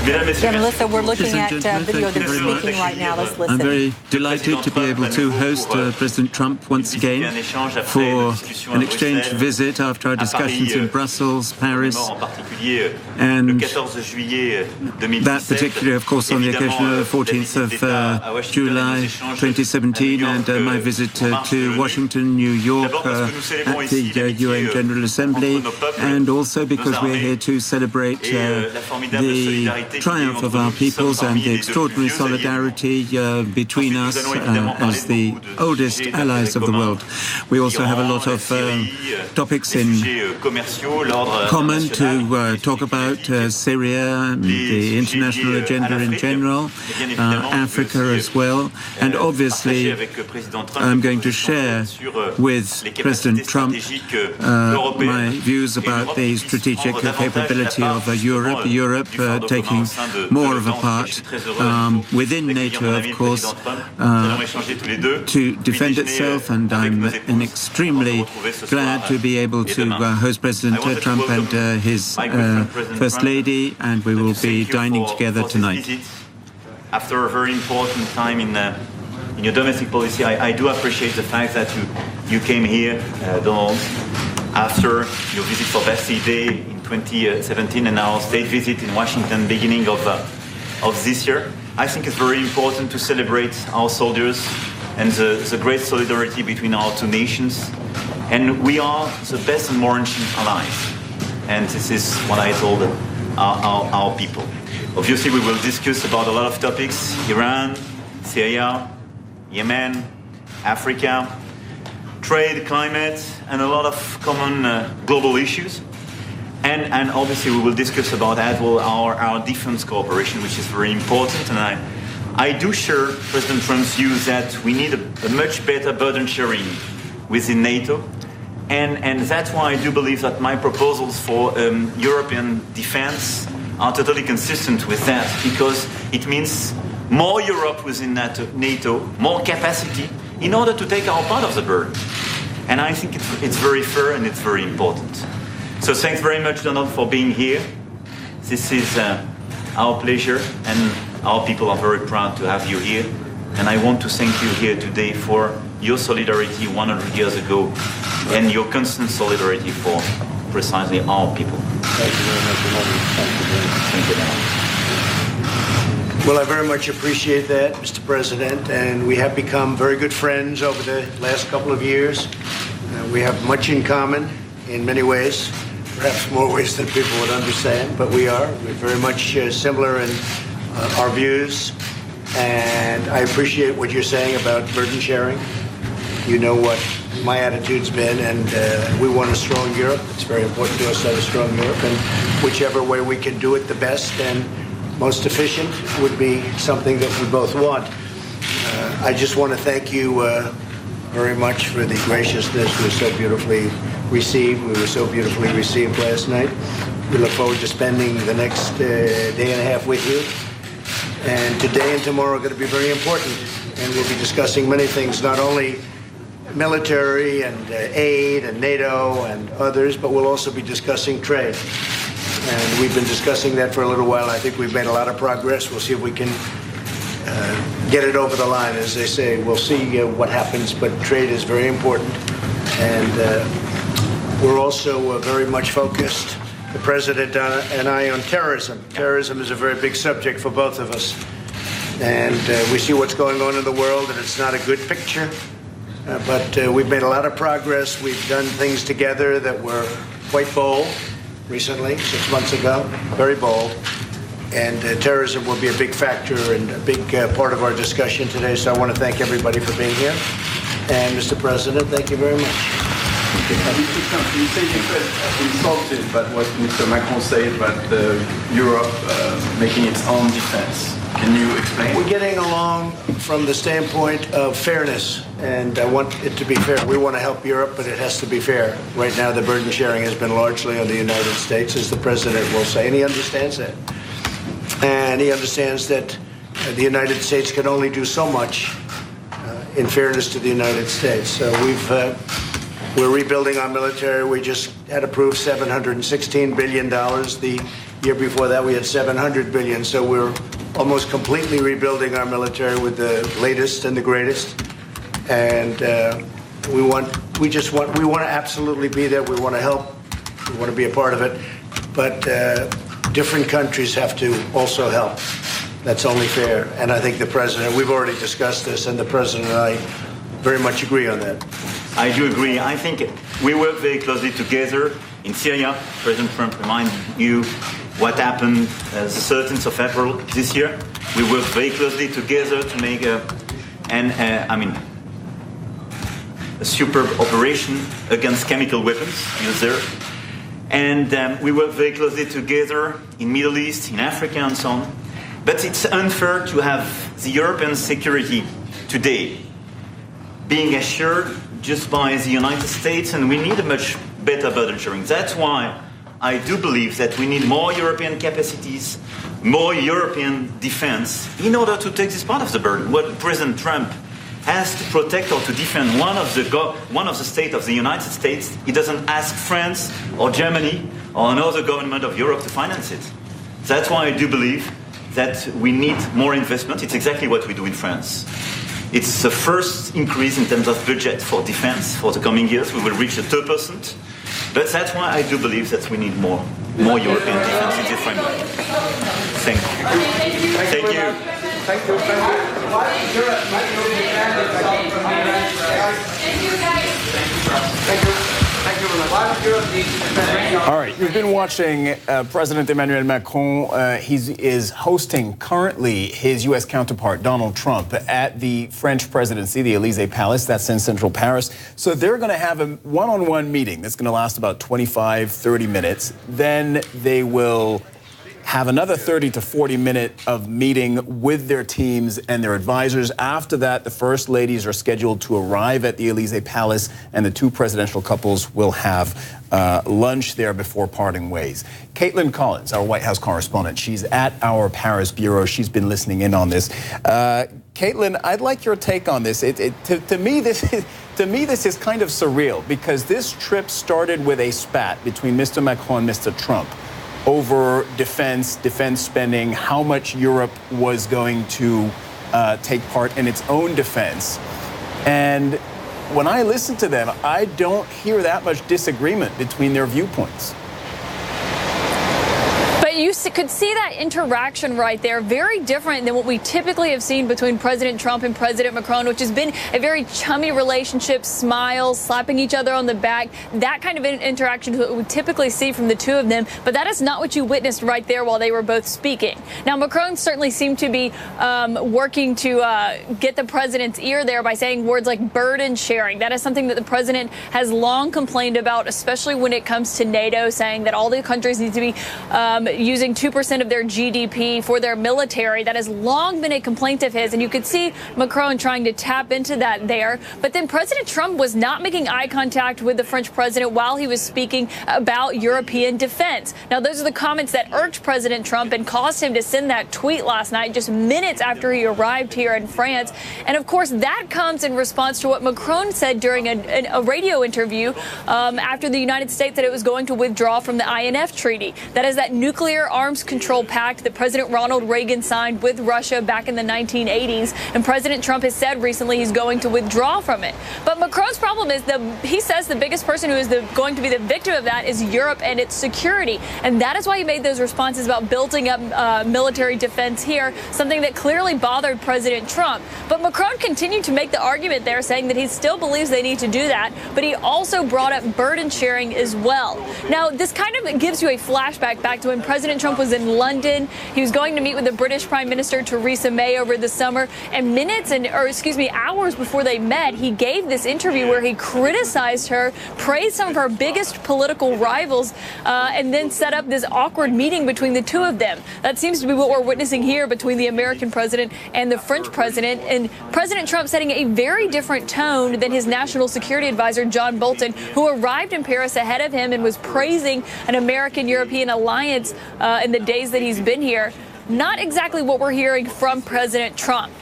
Melissa, we're looking at video that you're speaking right now. Let's listen. I'm very delighted to be able to host President Trump once again for an exchange visit after our discussions in Brussels, Paris, and that particularly, of course, on the occasion of the 14th of July 2017, and my visit to Washington, New York, at the UN General Assembly, and also because we're here to celebrate the triumph of our peoples and the extraordinary solidarity between us as the oldest allies of the world. We also have a lot of topics in common to talk about: Syria, the international agenda in general, Africa as well, and obviously I'm going to share with President Trump my views about the strategic capability of Europe taking more of a part within NATO, of course, to defend itself, and I'm extremely glad to be able to host President Trump and his First Lady, and we will be dining together tonight. After a very important time in your domestic policy, I do appreciate the fact that you came here, Donald, after your visit for Bastille Day in 2017 and our state visit in Washington beginning of this year. I think it's very important to celebrate our soldiers and the great solidarity between our two nations. And we are the best and more ancient allies. And this is what I told our people. Obviously, we will discuss about a lot of topics: Iran, Syria, Yemen, Africa, trade, climate, and a lot of common global issues. And obviously we will discuss about as well our defense cooperation, which is very important. And I do share President Trump's views that we need a much better burden sharing within NATO. And that's why I do believe that my proposals for European defense are totally consistent with that, because it means more Europe within NATO, more capacity, in order to take our part of the burden. And I think it's very fair and it's very important. So thanks very much, Donald, for being here. This is our pleasure, and our people are very proud to have you here. And I want to thank you here today for your solidarity 100 years ago and your constant solidarity for precisely our people. Thank you very much. Thank you very much. Well, I very much appreciate that, Mr. President, and we have become very good friends over the last couple of years. We have much in common in many ways, perhaps more ways than people would understand, but we're very much similar in our views, and I appreciate what you're saying about burden sharing. You know what my attitude's been, and we want a strong Europe. It's very important to us to have a strong Europe, and whichever way we can do it the best and most efficient would be something that we both want. I just want to thank you very much for the graciousness. We were so beautifully received. We were so beautifully received last night. We look forward to spending the next day and a half with you. And today and tomorrow are going to be very important. And we'll be discussing many things, not only military and aid and NATO and others, but we'll also be discussing trade. And we've been discussing that for a little while. I think we've made a lot of progress. We'll see if we can get it over the line, as they say. We'll see what happens, but trade is very important. And we're also very much focused, the President and I, on terrorism. Terrorism is a very big subject for both of us. And we see what's going on in the world, and it's not a good picture. But we've made a lot of progress. We've done things together that were quite bold recently, 6 months ago, very bold. And terrorism will be a big factor and a big part of our discussion today. So I want to thank everybody for being here. And Mr. President, thank you very much. Mr. Trump, you say you felt insulted by what Mr. Macron said about Europe making its own defense. Can you explain? We're getting along from the standpoint of fairness, and I want it to be fair. We want to help Europe, but it has to be fair. Right now, the burden sharing has been largely on the United States, as the President will say, and he understands that. And he understands that the United States can only do so much in fairness to the United States. So we're rebuilding our military. We just had approved $716 billion. The Year before that, we had 700 billion. So we're almost completely rebuilding our military with the latest and the greatest. And we want to absolutely be there. We want to help. We want to be a part of it. But different countries have to also help. That's only fair. And I think the president, we've already discussed this, and the president and I very much agree on that. I do agree. I think we work very closely together in Syria. President Trump reminded you what happened the 13th of April this year. We worked very closely together to make a superb operation against chemical weapons used there. And we work very closely together in Middle East, in Africa, and so on. But it's unfair to have the European security today being assured just by the United States, and we need a much better burden sharing. That's why I do believe that we need more European capacities, more European defense in order to take this part of the burden. What President Trump has to protect or to defend one of the states of the United States, he doesn't ask France or Germany or another government of Europe to finance it. That's why I do believe that we need more investment. It's exactly what we do in France. It's the first increase in terms of budget for defense for the coming years. We will reach the 2%. But that's why I do believe that we need more European defense in this framework. Thank you. Thank you. Thank you. All right, you've been watching President Emmanuel Macron. He is hosting currently his U.S. counterpart, Donald Trump, at the French presidency, the Élysée Palace. That's in central Paris. So they're going to have a one-on-one meeting that's going to last about 25, 30 minutes. Then they will have another 30 to 40 minute of meeting with their teams and their advisors. After that, the first ladies are scheduled to arrive at the Élysée Palace, and the two presidential couples will have lunch there before parting ways. Caitlin Collins, our White House correspondent, she's at our Paris bureau. She's been listening in on this. Caitlin, I'd like your take on this. To me, this is kind of surreal, because this trip started with a spat between Mr. Macron and Mr. Trump over defense spending, how much Europe was going to take part in its own defense. And when I listen to them, I don't hear that much disagreement between their viewpoints. But you could see that interaction right there, very different than what we typically have seen between President Trump and President Macron, which has been a very chummy relationship, smiles, slapping each other on the back, that kind of interaction that we typically see from the two of them. But that is not what you witnessed right there while they were both speaking. Now, Macron certainly seemed to be working to get the president's ear there by saying words like burden sharing. That is something that the president has long complained about, especially when it comes to NATO, saying that all the countries need to be using 2% of their GDP for their military. That has long been a complaint of his, and you could see Macron trying to tap into that there. But then President Trump was not making eye contact with the French president while he was speaking about European defense. Now, those are the comments that irked President Trump and caused him to send that tweet last night, just minutes after he arrived here in France. And of course, that comes in response to what Macron said during a radio interview after the United States said it was going to withdraw from the INF treaty. That is that nuclear arms control pact that President Ronald Reagan signed with Russia back in the 1980s. And President Trump has said recently he's going to withdraw from it. But Macron's problem is he says the biggest person who is going to be the victim of that is Europe and its security. And that is why he made those responses about building up military defense here, something that clearly bothered President Trump. But Macron continued to make the argument there, saying that he still believes they need to do that. But he also brought up burden sharing as well. Now, this kind of gives you a flashback back to when President Trump was in London. He was going to meet with the British Prime Minister Theresa May over the summer, and hours before they met, he gave this interview where he criticized her, praised some of her biggest political rivals, and then set up this awkward meeting between the two of them. That seems to be what we're witnessing here between the American president and the French president, and President Trump setting a very different tone than his national security advisor, John Bolton, who arrived in Paris ahead of him and was praising an American-European alliance in the days that he's been here. Not exactly what we're hearing from President Trump.